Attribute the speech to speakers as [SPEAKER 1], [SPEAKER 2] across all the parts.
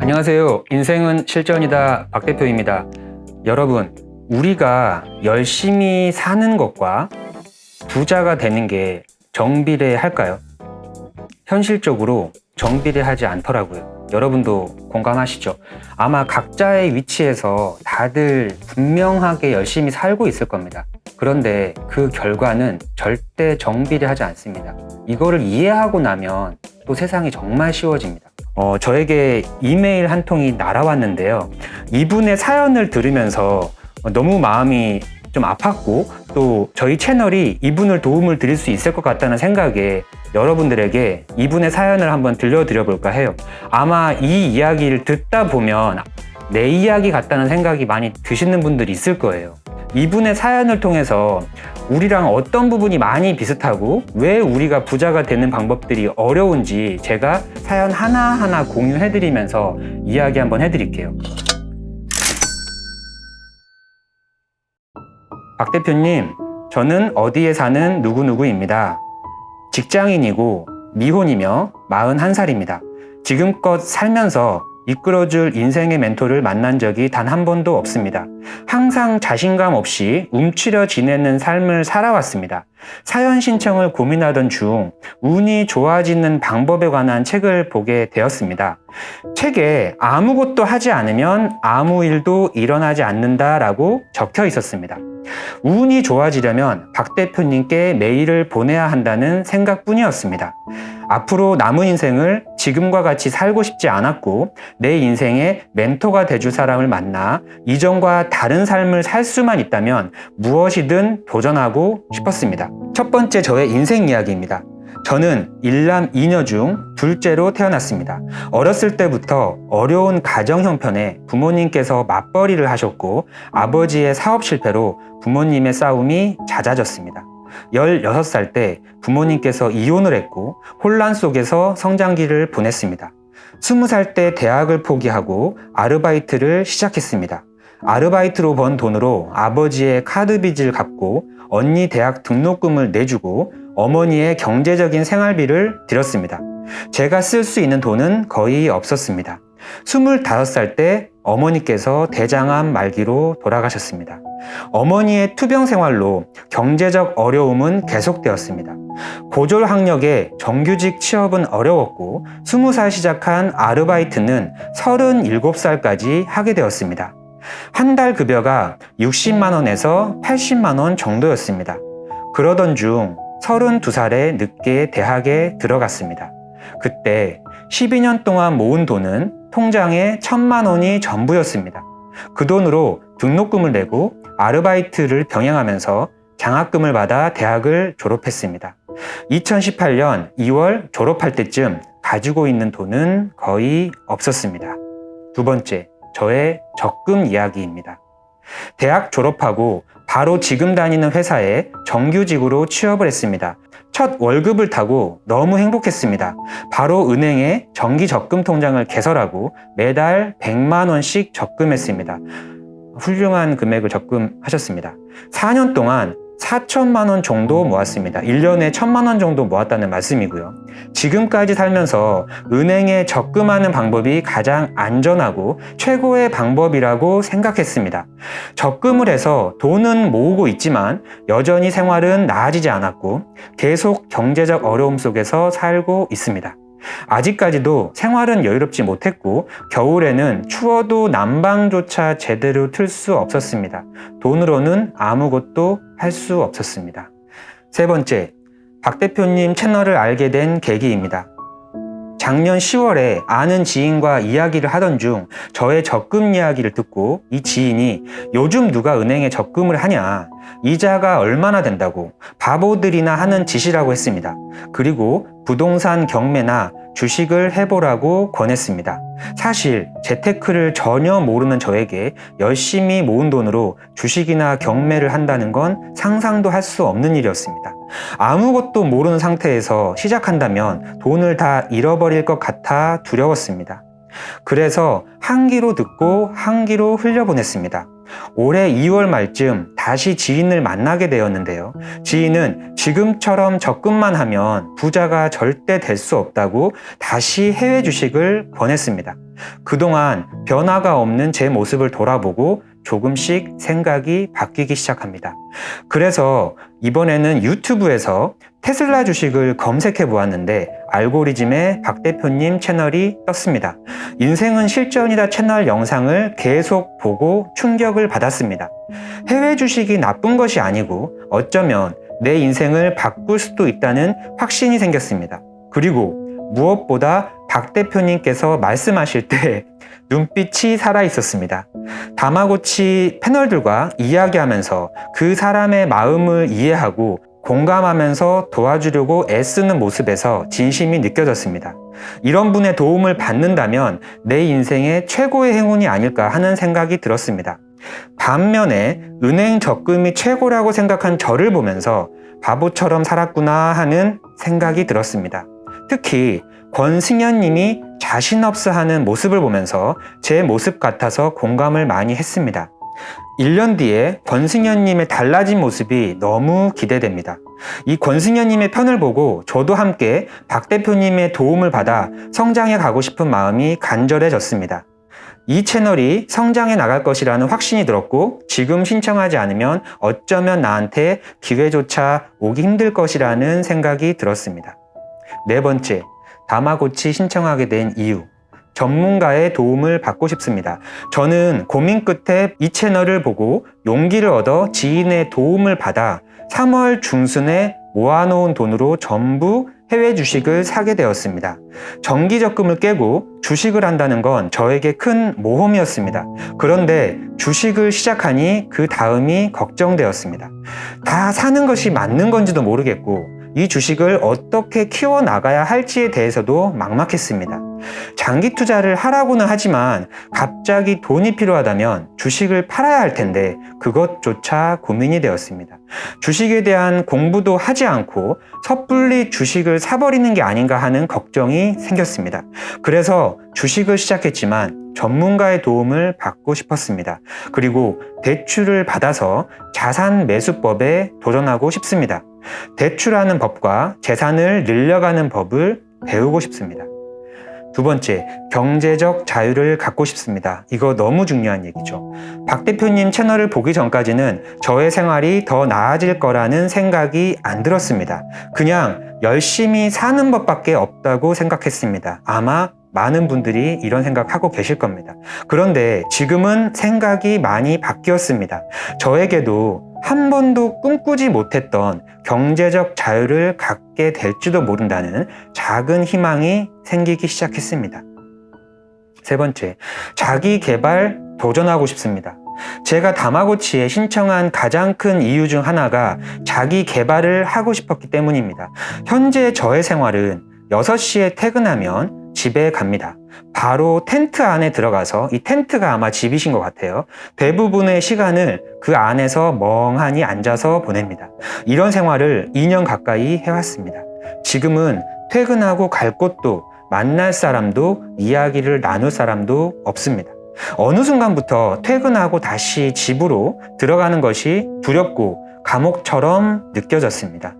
[SPEAKER 1] 안녕하세요. 인생은 실전이다. 박 대표입니다. 여러분, 우리가 열심히 사는 것과 부자가 되는 게 정비례할까요? 현실적으로 정비례하지 않더라고요. 여러분도 공감하시죠? 아마 각자의 위치에서 다들 분명하게 열심히 살고 있을 겁니다. 그런데 그 결과는 절대 정비례하지 않습니다. 이거를 이해하고 나면 또 세상이 정말 쉬워집니다. 저에게 이메일 한 통이 날아왔는데요. 이분의 사연을 들으면서 너무 마음이 좀 아팠고 또 저희 채널이 이분을 도움을 드릴 수 있을 것 같다는 생각에 여러분들에게 이분의 사연을 한번 들려드려 볼까 해요. 아마 이 이야기를 듣다 보면 내 이야기 같다는 생각이 많이 드시는 분들이 있을 거예요. 이분의 사연을 통해서 우리랑 어떤 부분이 많이 비슷하고 왜 우리가 부자가 되는 방법들이 어려운지 제가 사연 하나하나 공유해드리면서 이야기 한번 해드릴게요. 박 대표님, 저는 어디에 사는 누구누구입니다. 직장인이고 미혼이며 41살입니다. 지금껏 살면서 이끌어줄 인생의 멘토를 만난 적이 단 한 번도 없습니다. 항상 자신감 없이 움츠려 지내는 삶을 살아왔습니다. 사연 신청을 고민하던 중 운이 좋아지는 방법에 관한 책을 보게 되었습니다. 책에 아무것도 하지 않으면 아무 일도 일어나지 않는다라고 적혀 있었습니다. 운이 좋아지려면 박 대표님께 메일을 보내야 한다는 생각뿐이었습니다. 앞으로 남은 인생을 지금과 같이 살고 싶지 않았고 내 인생의 멘토가 돼줄 사람을 만나 이전과 다른 삶을 살 수만 있다면 무엇이든 도전하고 싶었습니다. 첫 번째 저의 인생 이야기입니다. 저는 일남 2녀 중 둘째로 태어났습니다. 어렸을 때부터 어려운 가정 형편에 부모님께서 맞벌이를 하셨고 아버지의 사업 실패로 부모님의 싸움이 잦아졌습니다. 16살 때 부모님께서 이혼을 했고 혼란 속에서 성장기를 보냈습니다. 20살 때 대학을 포기하고 아르바이트를 시작했습니다. 아르바이트로 번 돈으로 아버지의 카드 빚을 갚고 언니 대학 등록금을 내주고 어머니의 경제적인 생활비를 드렸습니다. 제가 쓸 수 있는 돈은 거의 없었습니다. 25살 때 어머니께서 대장암 말기로 돌아가셨습니다. 어머니의 투병 생활로 경제적 어려움은 계속되었습니다. 고졸 학력에 정규직 취업은 어려웠고 20살 시작한 아르바이트는 37살까지 하게 되었습니다. 한 달 급여가 60만 원에서 80만 원 정도였습니다. 그러던 중 32살에 늦게 대학에 들어갔습니다. 그때 12년 동안 모은 돈은 통장에 1,000만 원이 전부였습니다. 그 돈으로 등록금을 내고 아르바이트를 병행하면서 장학금을 받아 대학을 졸업했습니다. 2018년 2월 졸업할 때쯤 가지고 있는 돈은 거의 없었습니다. 두 번째, 저의 적금 이야기입니다. 대학 졸업하고 바로 지금 다니는 회사에 정규직으로 취업을 했습니다. 첫 월급을 타고 너무 행복했습니다. 바로 은행에 정기 적금 통장을 개설하고 매달 100만 원씩 적금했습니다. 훌륭한 금액을 적금하셨습니다. 4년 동안 4천만 원 정도 모았습니다. 1년에 1,000만 원 정도 모았다는 말씀이고요. 지금까지 살면서 은행에 적금하는 방법이 가장 안전하고 최고의 방법이라고 생각했습니다. 적금을 해서 돈은 모으고 있지만 여전히 생활은 나아지지 않았고 계속 경제적 어려움 속에서 살고 있습니다. 아직까지도 생활은 여유롭지 못했고 겨울에는 추워도 난방조차 제대로 틀 수 없었습니다. 돈으로는 아무것도 할 수 없었습니다. 세 번째, 박 대표님 채널을 알게 된 계기입니다. 작년 10월에 아는 지인과 이야기를 하던 중 저의 적금 이야기를 듣고 이 지인이 요즘 누가 은행에 적금을 하냐, 이자가 얼마나 된다고, 바보들이나 하는 짓이라고 했습니다. 그리고 부동산 경매나 주식을 해보라고 권했습니다. 사실 재테크를 전혀 모르는 저에게 열심히 모은 돈으로 주식이나 경매를 한다는 건 상상도 할 수 없는 일이었습니다. 아무것도 모르는 상태에서 시작한다면 돈을 다 잃어버릴 것 같아 두려웠습니다. 그래서 한 귀로 듣고 한 귀로 흘려보냈습니다. 올해 2월 말쯤 다시 지인을 만나게 되었는데요. 지인은 지금처럼 접근만 하면 부자가 절대 될 수 없다고 다시 해외 주식을 권했습니다. 그동안 변화가 없는 제 모습을 돌아보고 조금씩 생각이 바뀌기 시작합니다. 그래서 이번에는 유튜브에서 테슬라 주식을 검색해 보았는데 알고리즘에 박 대표님 채널이 떴습니다. 인생은 실전이다 채널 영상을 계속 보고 충격을 받았습니다. 해외 주식이 나쁜 것이 아니고 어쩌면 내 인생을 바꿀 수도 있다는 확신이 생겼습니다. 그리고 무엇보다 박 대표님께서 말씀하실 때 눈빛이 살아 있었습니다. 다마고치 패널들과 이야기하면서 그 사람의 마음을 이해하고 공감하면서 도와주려고 애쓰는 모습에서 진심이 느껴졌습니다. 이런 분의 도움을 받는다면 내 인생의 최고의 행운이 아닐까 하는 생각이 들었습니다. 반면에 은행 적금이 최고라고 생각한 저를 보면서 바보처럼 살았구나 하는 생각이 들었습니다. 특히 권승현 님이 자신 없어 하는 모습을 보면서 제 모습 같아서 공감을 많이 했습니다. 1년 뒤에 권승현 님의 달라진 모습이 너무 기대됩니다. 이 권승현 님의 편을 보고 저도 함께 박 대표님의 도움을 받아 성장해 가고 싶은 마음이 간절해졌습니다. 이 채널이 성장해 나갈 것이라는 확신이 들었고 지금 신청하지 않으면 어쩌면 나한테 기회조차 오기 힘들 것이라는 생각이 들었습니다. 네 번째, 다마고치 신청하게 된 이유. 전문가의 도움을 받고 싶습니다. 저는 고민 끝에 이 채널을 보고 용기를 얻어 지인의 도움을 받아 3월 중순에 모아놓은 돈으로 전부 해외 주식을 사게 되었습니다. 정기 적금을 깨고 주식을 한다는 건 저에게 큰 모험이었습니다. 그런데 주식을 시작하니 그 다음이 걱정되었습니다. 다 사는 것이 맞는 건지도 모르겠고 이 주식을 어떻게 키워나가야 할지에 대해서도 막막했습니다. 장기 투자를 하라고는 하지만 갑자기 돈이 필요하다면 주식을 팔아야 할 텐데 그것조차 고민이 되었습니다. 주식에 대한 공부도 하지 않고 섣불리 주식을 사버리는 게 아닌가 하는 걱정이 생겼습니다. 그래서 주식을 시작했지만 전문가의 도움을 받고 싶었습니다. 그리고 대출을 받아서 자산 매수법에 도전하고 싶습니다. 대출하는 법과 재산을 늘려가는 법을 배우고 싶습니다. 두 번째, 경제적 자유를 갖고 싶습니다. 이거 너무 중요한 얘기죠. 박 대표님 채널을 보기 전까지는 저의 생활이 더 나아질 거라는 생각이 안 들었습니다. 그냥 열심히 사는 법밖에 없다고 생각했습니다. 아마 많은 분들이 이런 생각하고 계실 겁니다. 그런데 지금은 생각이 많이 바뀌었습니다. 저에게도 한 번도 꿈꾸지 못했던 경제적 자유를 갖게 될지도 모른다는 작은 희망이 생기기 시작했습니다. 세 번째, 자기 개발 도전하고 싶습니다. 제가 다마고치에 신청한 가장 큰 이유 중 하나가 자기 개발을 하고 싶었기 때문입니다. 현재 저의 생활은 6시에 퇴근하면 집에 갑니다. 바로 텐트 안에 들어가서 이 텐트가 아마 집이신 것 같아요. 대부분의 시간을 그 안에서 멍하니 앉아서 보냅니다. 이런 생활을 2년 가까이 해왔습니다. 지금은 퇴근하고 갈 곳도 만날 사람도 이야기를 나눌 사람도 없습니다. 어느 순간부터 퇴근하고 다시 집으로 들어가는 것이 두렵고 감옥처럼 느껴졌습니다.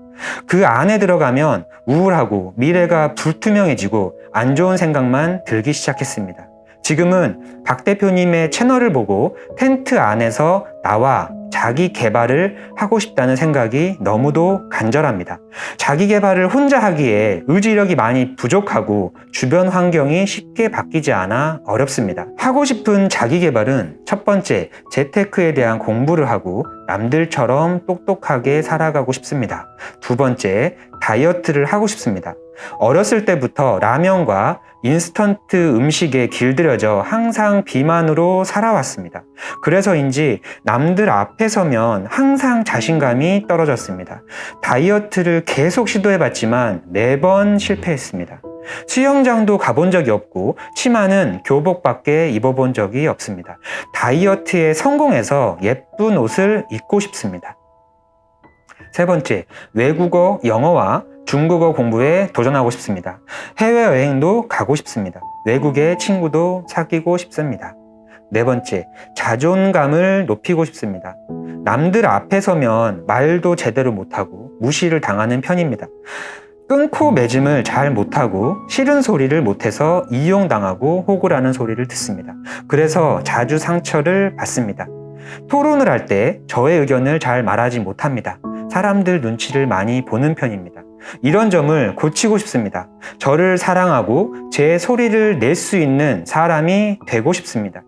[SPEAKER 1] 그 안에 들어가면 우울하고 미래가 불투명해지고 안 좋은 생각만 들기 시작했습니다. 지금은 박 대표님의 채널을 보고 텐트 안에서 나와 자기 개발을 하고 싶다는 생각이 너무도 간절합니다. 자기 개발을 혼자 하기에 의지력이 많이 부족하고 주변 환경이 쉽게 바뀌지 않아 어렵습니다. 하고 싶은 자기 개발은 첫 번째, 재테크에 대한 공부를 하고 남들처럼 똑똑하게 살아가고 싶습니다. 두 번째, 다이어트를 하고 싶습니다. 어렸을 때부터 라면과 인스턴트 음식에 길들여져 항상 비만으로 살아왔습니다. 그래서인지 남들 앞에 서면 항상 자신감이 떨어졌습니다. 다이어트를 계속 시도해봤지만 매번 실패했습니다. 수영장도 가본 적이 없고 치마는 교복밖에 입어본 적이 없습니다. 다이어트에 성공해서 예쁜 옷을 입고 싶습니다. 세 번째, 외국어, 영어와 중국어 공부에 도전하고 싶습니다. 해외여행도 가고 싶습니다. 외국의 친구도 사귀고 싶습니다. 네 번째, 자존감을 높이고 싶습니다. 남들 앞에 서면 말도 제대로 못하고 무시를 당하는 편입니다. 끊고 맺음을 잘 못하고 싫은 소리를 못해서 이용당하고 호구라는 소리를 듣습니다. 그래서 자주 상처를 받습니다. 토론을 할 때 저의 의견을 잘 말하지 못합니다. 사람들 눈치를 많이 보는 편입니다. 이런 점을 고치고 싶습니다. 저를 사랑하고 제 소리를 낼 수 있는 사람이 되고 싶습니다.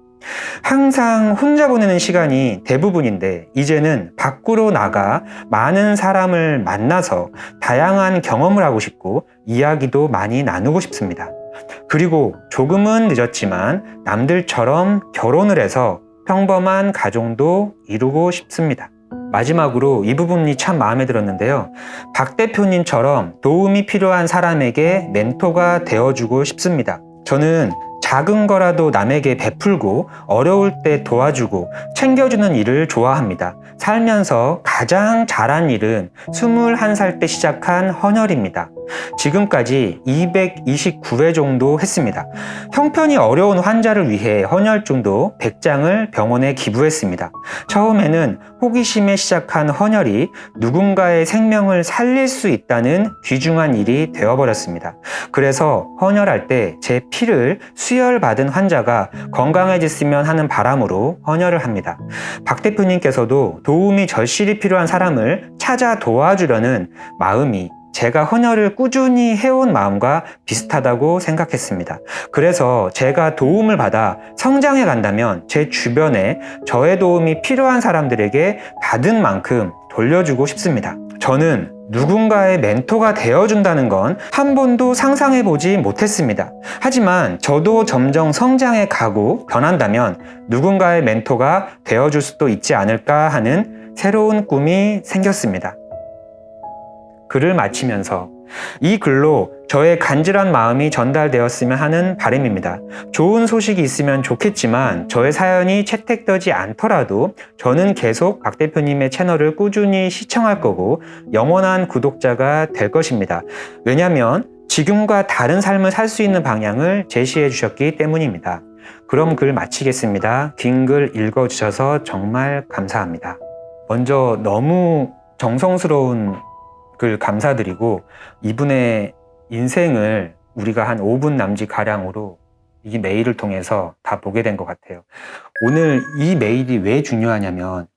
[SPEAKER 1] 항상 혼자 보내는 시간이 대부분인데 이제는 밖으로 나가 많은 사람을 만나서 다양한 경험을 하고 싶고 이야기도 많이 나누고 싶습니다. 그리고 조금은 늦었지만 남들처럼 결혼을 해서 평범한 가정도 이루고 싶습니다. 마지막으로 이 부분이 참 마음에 들었는데요. 박 대표님처럼 도움이 필요한 사람에게 멘토가 되어주고 싶습니다. 저는 작은 거라도 남에게 베풀고 어려울 때 도와주고 챙겨주는 일을 좋아합니다. 살면서 가장 잘한 일은 21살 때 시작한 헌혈입니다. 지금까지 229회 정도 했습니다. 형편이 어려운 환자를 위해 헌혈증도 100장을 병원에 기부했습니다. 처음에는 호기심에 시작한 헌혈이 누군가의 생명을 살릴 수 있다는 귀중한 일이 되어버렸습니다. 그래서 헌혈할 때 제 피를 수혈받은 환자가 건강해졌으면 하는 바람으로 헌혈을 합니다. 박 대표님께서도 도움이 절실히 필요한 사람을 찾아 도와주려는 마음이 제가 헌혈을 꾸준히 해온 마음과 비슷하다고 생각했습니다. 그래서 제가 도움을 받아 성장해 간다면 제 주변에 저의 도움이 필요한 사람들에게 받은 만큼 돌려주고 싶습니다. 저는 누군가의 멘토가 되어준다는 건 한 번도 상상해보지 못했습니다. 하지만 저도 점점 성장해 가고 변한다면 누군가의 멘토가 되어줄 수도 있지 않을까 하는 새로운 꿈이 생겼습니다. 글을 마치면서 이 글로 저의 간절한 마음이 전달되었으면 하는 바람입니다. 좋은 소식이 있으면 좋겠지만 저의 사연이 채택되지 않더라도 저는 계속 박 대표님의 채널을 꾸준히 시청할 거고 영원한 구독자가 될 것입니다. 왜냐하면 지금과 다른 삶을 살 수 있는 방향을 제시해 주셨기 때문입니다. 그럼 글 마치겠습니다. 긴 글 읽어주셔서 정말 감사합니다. 먼저 너무 정성스러운 글 감사드리고 이분의 인생을 우리가 한 5분 남짓가량으로 이 메일을 통해서 다 보게 된 것 같아요. 오늘 이 메일이 왜 중요하냐면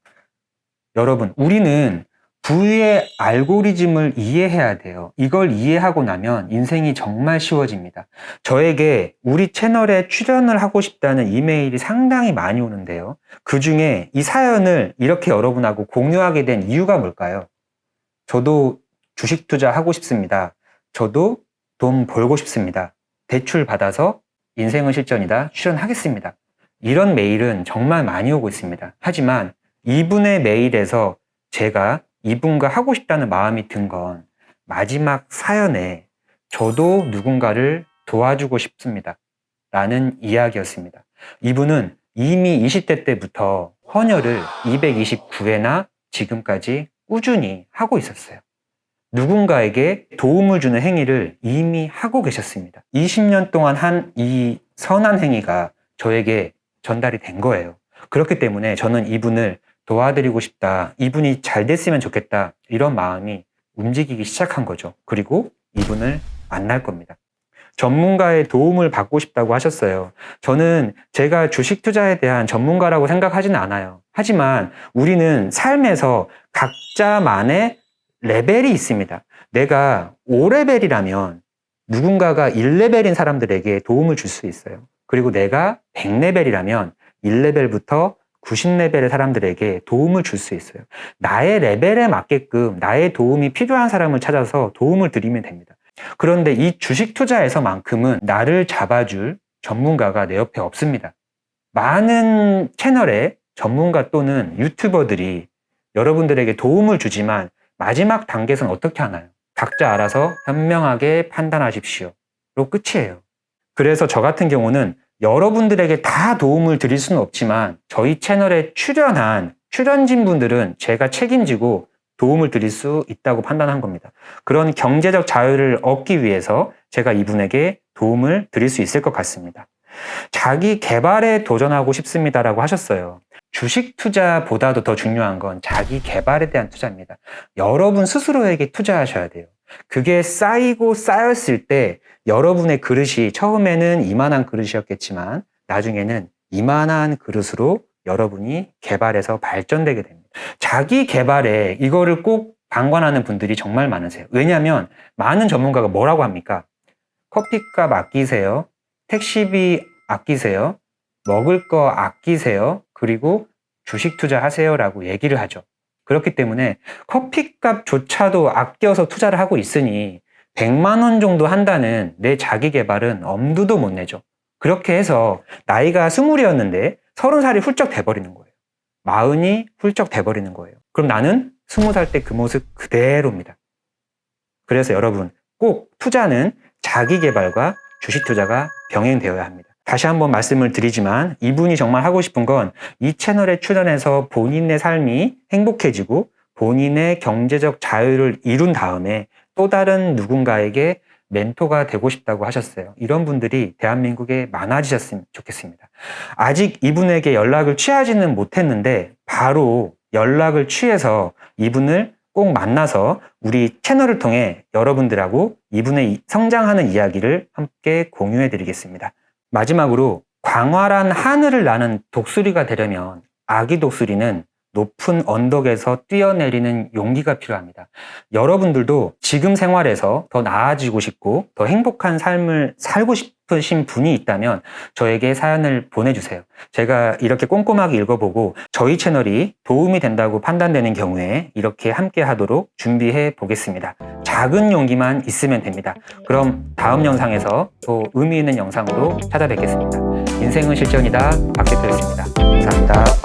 [SPEAKER 1] 여러분 우리는 부의 알고리즘을 이해해야 돼요. 이걸 이해하고 나면 인생이 정말 쉬워집니다. 저에게 우리 채널에 출연을 하고 싶다는 이메일이 상당히 많이 오는데요. 그 중에 이 사연을 이렇게 여러분하고 공유하게 된 이유가 뭘까요? 저도 주식 투자하고 싶습니다. 저도 돈 벌고 싶습니다. 대출 받아서 인생은 실전이다. 출연하겠습니다. 이런 메일은 정말 많이 오고 있습니다. 하지만 이분의 메일에서 제가 이분과 하고 싶다는 마음이 든 건 마지막 사연에 저도 누군가를 도와주고 싶습니다. 라는 이야기였습니다. 이분은 이미 20대 때부터 헌혈을 229회나 지금까지 꾸준히 하고 있었어요. 누군가에게 도움을 주는 행위를 이미 하고 계셨습니다. 20년 동안 한 이 선한 행위가 저에게 전달이 된 거예요. 그렇기 때문에 저는 이분을 도와드리고 싶다. 이분이 잘 됐으면 좋겠다. 이런 마음이 움직이기 시작한 거죠. 그리고 이분을 만날 겁니다. 전문가의 도움을 받고 싶다고 하셨어요. 저는 제가 주식 투자에 대한 전문가라고 생각하지는 않아요. 하지만 우리는 삶에서 각자만의 레벨이 있습니다. 내가 5레벨이라면 누군가가 1레벨인 사람들에게 도움을 줄 수 있어요. 그리고 내가 100레벨이라면 1레벨부터 90레벨의 사람들에게 도움을 줄 수 있어요. 나의 레벨에 맞게끔 나의 도움이 필요한 사람을 찾아서 도움을 드리면 됩니다. 그런데 이 주식 투자에서만큼은 나를 잡아줄 전문가가 내 옆에 없습니다. 많은 채널의 전문가 또는 유튜버들이 여러분들에게 도움을 주지만 마지막 단계에서는 어떻게 하나요? 각자 알아서 현명하게 판단하십시오. 로 끝이에요. 그래서 저 같은 경우는 여러분들에게 다 도움을 드릴 수는 없지만 저희 채널에 출연한 출연진 분들은 제가 책임지고 도움을 드릴 수 있다고 판단한 겁니다. 그런 경제적 자유를 얻기 위해서 제가 이분에게 도움을 드릴 수 있을 것 같습니다. 자기 개발에 도전하고 싶습니다라고 하셨어요. 주식 투자보다도 더 중요한 건 자기 개발에 대한 투자입니다. 여러분 스스로에게 투자하셔야 돼요. 그게 쌓이고 쌓였을 때 여러분의 그릇이 처음에는 이만한 그릇이었겠지만 나중에는 이만한 그릇으로 여러분이 개발해서 발전되게 됩니다. 자기 개발에 이거를 꼭 방관하는 분들이 정말 많으세요. 왜냐하면 많은 전문가가 뭐라고 합니까? 커피값 아끼세요. 택시비 아끼세요. 먹을 거 아끼세요. 그리고 주식 투자하세요 라고 얘기를 하죠. 그렇기 때문에 커피값조차도 아껴서 투자를 하고 있으니 100만 원 정도 한다는 내 자기 개발은 엄두도 못 내죠. 그렇게 해서 나이가 20이었는데 30살이 훌쩍 돼버리는 거예요. 40이 훌쩍 돼버리는 거예요. 그럼 나는 20살 때 그 모습 그대로입니다. 그래서 여러분 꼭 투자는 자기 개발과 주식 투자가 병행되어야 합니다. 다시 한번 말씀을 드리지만 이분이 정말 하고 싶은 건 이 채널에 출연해서 본인의 삶이 행복해지고 본인의 경제적 자유를 이룬 다음에 또 다른 누군가에게 멘토가 되고 싶다고 하셨어요. 이런 분들이 대한민국에 많아지셨으면 좋겠습니다. 아직 이분에게 연락을 취하지는 못했는데 바로 연락을 취해서 이분을 꼭 만나서 우리 채널을 통해 여러분들하고 이분의 성장하는 이야기를 함께 공유해 드리겠습니다. 마지막으로 광활한 하늘을 나는 독수리가 되려면 아기 독수리는 높은 언덕에서 뛰어내리는 용기가 필요합니다. 여러분들도 지금 생활에서 더 나아지고 싶고 더 행복한 삶을 살고 싶으신 분이 있다면 저에게 사연을 보내주세요. 제가 이렇게 꼼꼼하게 읽어보고 저희 채널이 도움이 된다고 판단되는 경우에 이렇게 함께 하도록 준비해 보겠습니다. 작은 용기만 있으면 됩니다. 그럼 다음 영상에서 또 의미 있는 영상으로 찾아뵙겠습니다. 인생은 실전이다. 박 대표였습니다. 감사합니다.